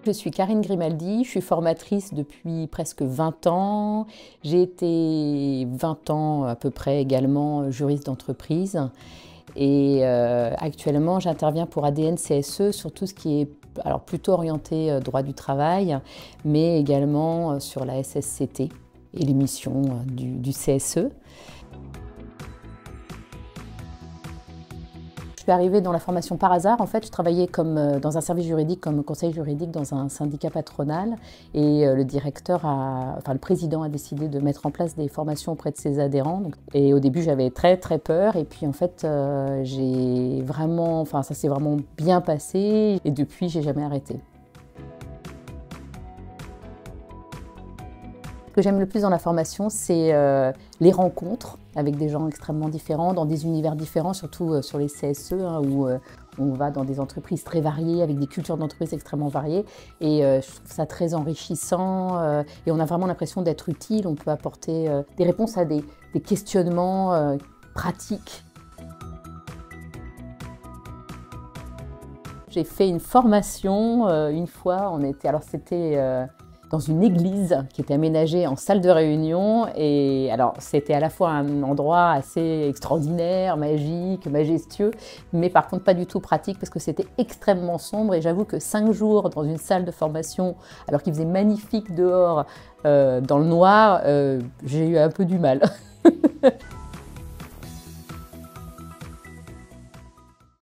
Je suis Karine Grimaldi, je suis formatrice depuis presque 20 ans. J'ai été 20 ans à peu près également juriste d'entreprise. Et actuellement, j'interviens pour ADN CSE sur tout ce qui est alors plutôt orienté droit du travail, mais également sur la SSCT et les missions du CSE. Je suis arrivée dans la formation par hasard. En fait, je travaillais dans un service juridique, comme conseil juridique dans un syndicat patronal. Et le président a décidé de mettre en place des formations auprès de ses adhérents. Et au début, j'avais très peur. Et puis en fait, ça s'est vraiment bien passé. Et depuis, j'ai jamais arrêté. Ce que j'aime le plus dans la formation, c'est les rencontres avec des gens extrêmement différents, dans des univers différents, surtout sur les CSE, où on va dans des entreprises très variées, avec des cultures d'entreprise extrêmement variées. Et je trouve ça très enrichissant et on a vraiment l'impression d'être utile. On peut apporter des réponses à des questionnements pratiques. J'ai fait une formation une fois, c'était dans une église qui était aménagée en salle de réunion. Et alors, c'était à la fois un endroit assez extraordinaire, magique, majestueux, mais par contre pas du tout pratique parce que c'était extrêmement sombre. Et j'avoue que 5 jours dans une salle de formation, alors qu'il faisait magnifique dehors, dans le noir, j'ai eu un peu du mal.